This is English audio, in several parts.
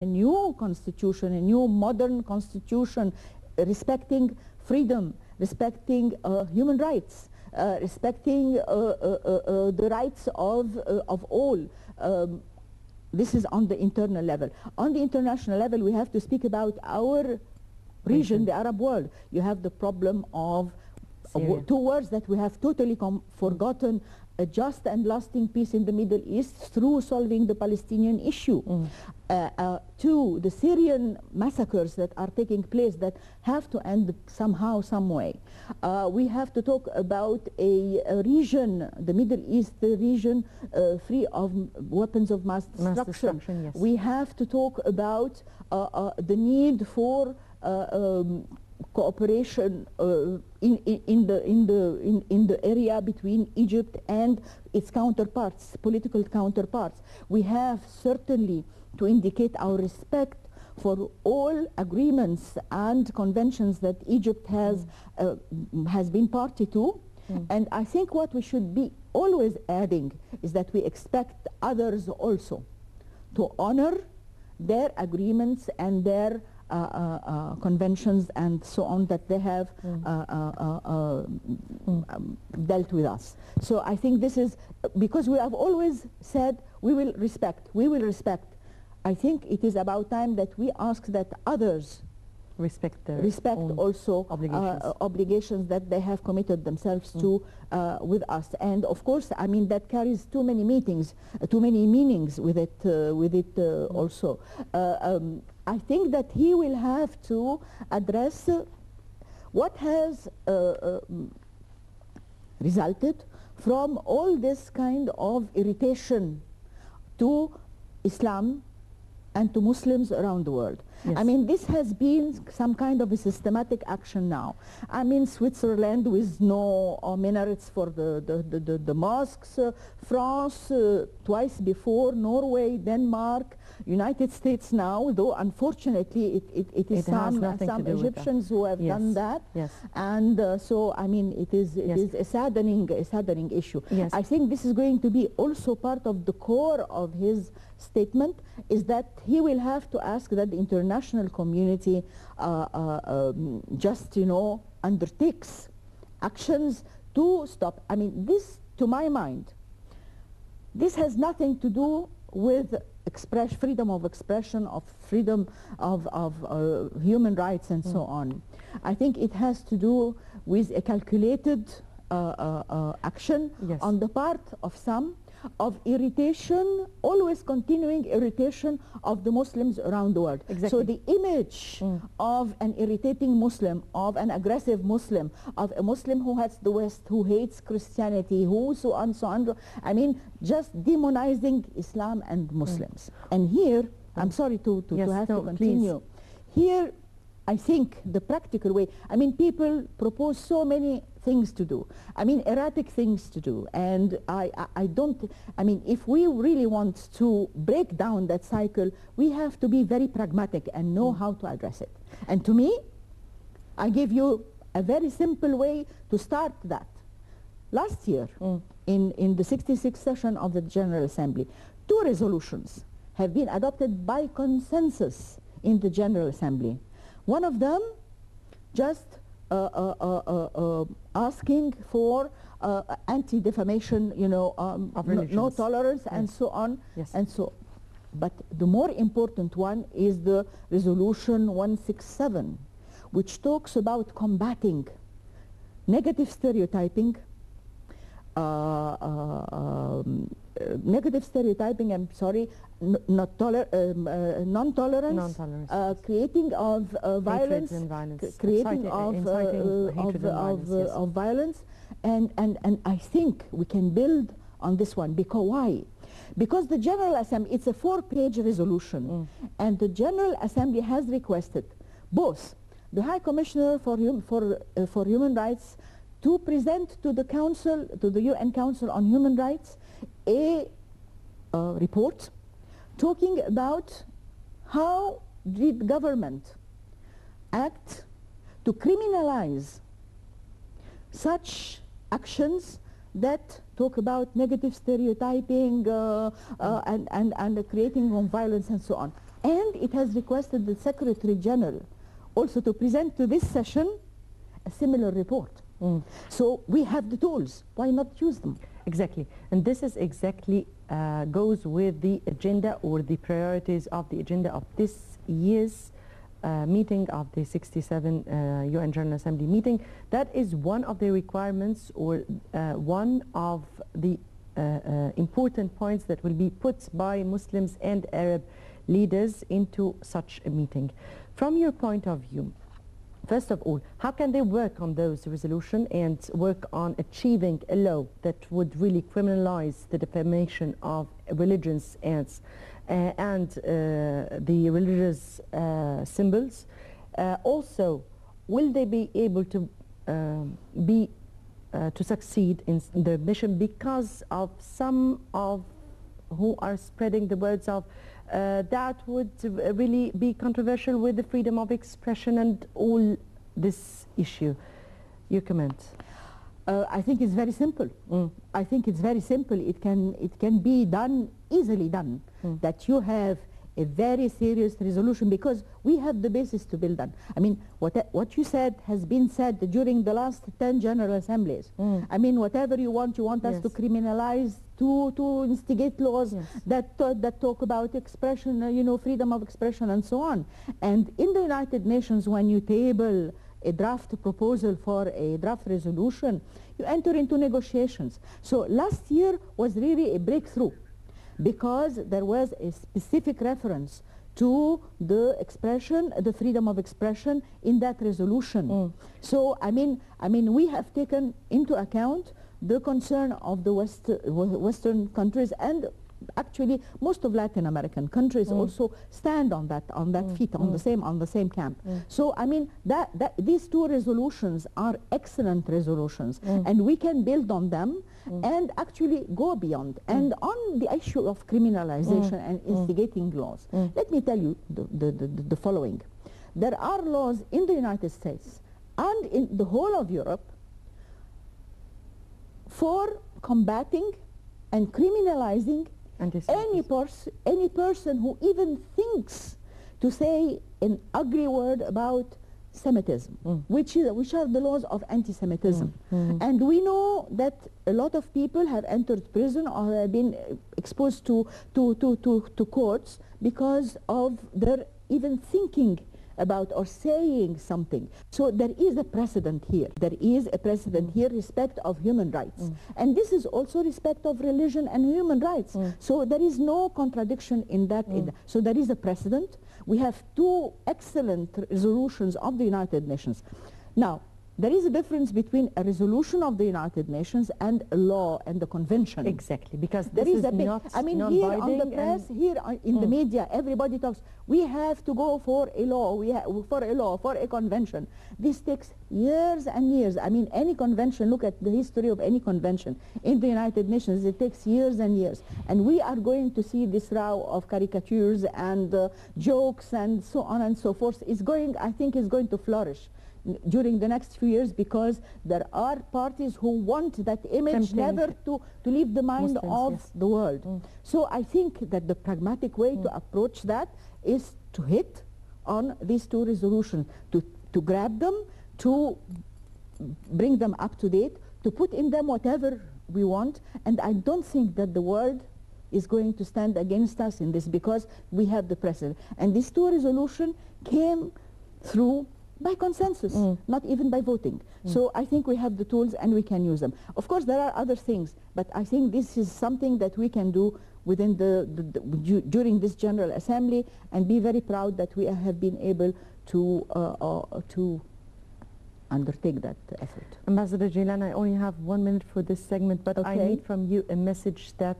a new constitution, a new modern constitution, respecting freedom, respecting human rights, respecting the rights of all. This is on the internal level. On the international level, we have to speak about our region, the Arab world. You have the problem of two words that we have totally forgotten: a just and lasting peace in the Middle East through solving the Palestinian issue. Two, the Syrian massacres that are taking place that have to end somehow, some way. We have to talk about a region, the Middle East region, free of weapons of mass destruction. Yes. We have to talk about the need for cooperation in the area between Egypt and its counterparts, political counterparts. We have certainly to indicate our respect for all agreements and conventions that Egypt has been party to. And I think what we should be always adding is that we expect others also to honor their agreements and their conventions and so on that they have dealt with us. So I think this is, because we have always said we will respect, we will respect. I think it is about time that we ask that others respect also obligations that they have committed themselves to with us. And of course, I mean, that carries too many meanings with it also. I think that he will have to address what has resulted from all this kind of irritation to Islam and to Muslims around the world. Yes. I mean, this has been some kind of a systematic action now. I mean, Switzerland with no minarets for the mosques, France twice before, Norway, Denmark, United States now, though unfortunately it is some Egyptians who have done that. Yes. And so, I mean, it is a saddening issue. Yes. I think this is going to be also part of the core of his statement, is that he will have to ask that the international community just, undertakes actions to stop. I mean, this, to my mind, this has nothing to do with freedom of expression, of freedom of human rights and so on. I think it has to do with a calculated action on the part of some, of irritation, always continuing irritation of the Muslims around the world. Exactly. So the image of an irritating Muslim, of an aggressive Muslim, of a Muslim who hates the West, who hates Christianity, who so on, so on, I mean, just demonizing Islam and Muslims. And here, I'm sorry to have to continue. Please. Here, I think the practical way, I mean, people propose so many things to do. I mean, erratic things to do. And I mean, if we really want to break down that cycle, we have to be very pragmatic and know how to address it. And to me, I give you a very simple way to start that. Last year, in the 66th session of the General Assembly, 2 resolutions have been adopted by consensus in the General Assembly. One of them just asking for anti-defamation, no tolerance and so on. Yes. And so, but the more important one is the resolution 167, which talks about combating negative stereotyping, non-tolerance, creating of violence, creating of violence, and I think we can build on this one. Because why? Because the General Assembly, it's a 4-page resolution, and the General Assembly has requested both the High Commissioner for Human Rights to present to the Council, to the UN Council on Human Rights, a report talking about how did government act to criminalize such actions that talk about negative stereotyping and creating of violence and so on. And it has requested the Secretary General also to present to this session a similar report. So we have the tools. Why not use them? Exactly. And this is exactly goes with the agenda or the priorities of the agenda of this year's meeting of the 67 UN General Assembly meeting. That is one of the requirements or one of the important points that will be put by Muslims and Arab leaders into such a meeting. From your point of view, first of all, how can they work on those resolutions and work on achieving a law that would really criminalize the defamation of religions and the religious symbols? Also, will they be able to succeed in their mission because of some of who are spreading the words of that would really be controversial with the freedom of expression and all this issue? Your comment? I think it's very simple. I think it's very simple. It can be done, easily done, that you have a very serious resolution, because we have the basis to build on. I mean, what you said has been said during the last 10 General Assemblies. I mean, whatever you want us to criminalize, to instigate laws that talk about expression, you know, freedom of expression and so on. And in the United Nations, when you table a draft proposal for a draft resolution, you enter into negotiations. So last year was really a breakthrough, because there was a specific reference to the expression, the freedom of expression in that resolution. So I mean, we have taken into account the concern of the Western countries, and actually most of Latin American countries also stand on that feet, on the same camp. So I mean these two resolutions are excellent resolutions, and we can build on them and actually go beyond. And on the issue of criminalization and instigating laws, let me tell you the following. There are laws in the United States and in the whole of Europe for combating and criminalizing any person who even thinks to say an ugly word about Semitism, which are the laws of anti-Semitism. And we know that a lot of people have entered prison or have been exposed to courts because of their even thinking about or saying something. So there is a precedent here. There is a precedent here, respect of human rights. And this is also respect of religion and human rights. So there is no contradiction in that. So there is a precedent. We have two excellent resolutions of the United Nations. Now, there is a difference between a resolution of the United Nations and a law and the convention. Exactly, because there is a big, I mean, here on the press, here in the media, everybody talks, we have to go for a law, for a convention. This takes years and years. I mean, any convention, look at the history of any convention in the United Nations, it takes years and years. And we are going to see this row of caricatures and jokes and so on and so forth. It's going, I think, is going to flourish during the next few years, because there are parties who want that image never to leave the mind of the world. So I think that the pragmatic way to approach that is to hit on these two resolutions, to grab them, to bring them up to date, to put in them whatever we want. And I don't think that the world is going to stand against us in this, because we have the precedent. And these two resolutions came through by consensus, not even by voting. So I think we have the tools and we can use them. Of course, there are other things, but I think this is something that we can do within during this General Assembly, and be very proud that we have been able to undertake that effort. Ambassador Jaylan, I only have 1 minute for this segment, but I need from you a message that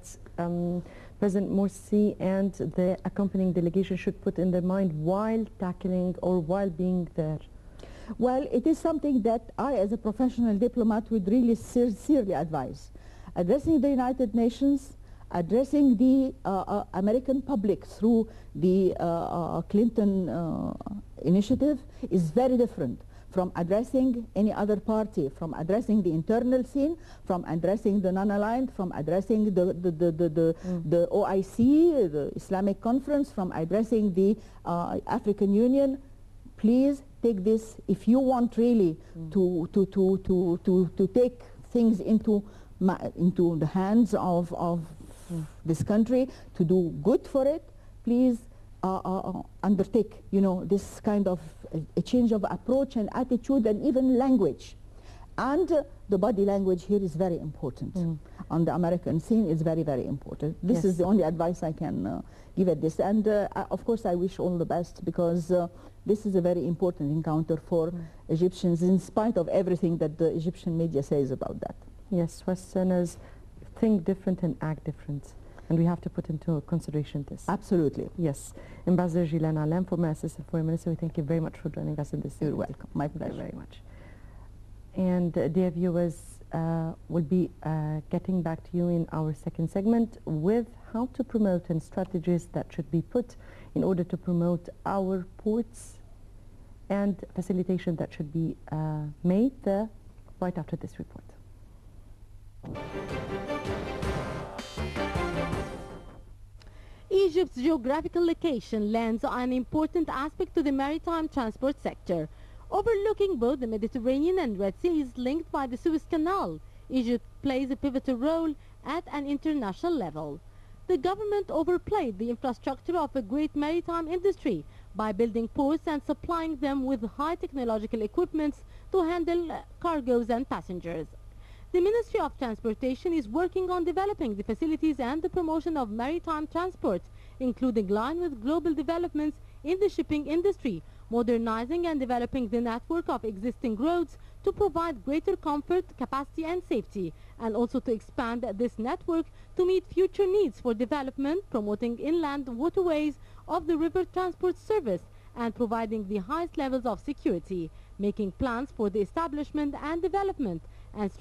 President Morsi and the accompanying delegation should put in their mind while tackling or while being there. Well, it is something that I, as a professional diplomat, would really sincerely advise. Addressing the United Nations, addressing the American public through the Clinton initiative is very different from addressing any other party, from addressing the internal scene, from addressing the non-aligned, from addressing the OIC, the Islamic Conference, from addressing the African Union. Please take this, if you want really to take things into the hands of this country, to do good for it, please undertake, this kind of a change of approach and attitude and even language. And the body language here is very important. On the American scene is very, very important. This is the only advice I can give at this. And of course I wish all the best, because this is a very important encounter for Egyptians, in spite of everything that the Egyptian media says about that. Yes, Westerners think different and act different, and we have to put into consideration this. Absolutely. Yes. Ambassador Ghilan Alem, former Assistant Foreign Minister, we thank you very much for joining us in this series. You're welcome. My pleasure. Very much. And dear viewers, we'll be getting back to you in our second segment with how to promote and strategies that should be put in order to promote our ports, and facilitation that should be made right after this report. Egypt's geographical location lends an important aspect to the maritime transport sector. Overlooking both the Mediterranean and Red Seas linked by the Suez Canal, Egypt plays a pivotal role at an international level. The government overplayed the infrastructure of a great maritime industry by building ports and supplying them with high technological equipments to handle cargoes and passengers. The Ministry of Transportation is working on developing the facilities and the promotion of maritime transport, including line with global developments in the shipping industry, modernizing and developing the network of existing roads to provide greater comfort, capacity and safety, and also to expand this network to meet future needs for development, promoting inland waterways of the river transport service and providing the highest levels of security, making plans for the establishment and development and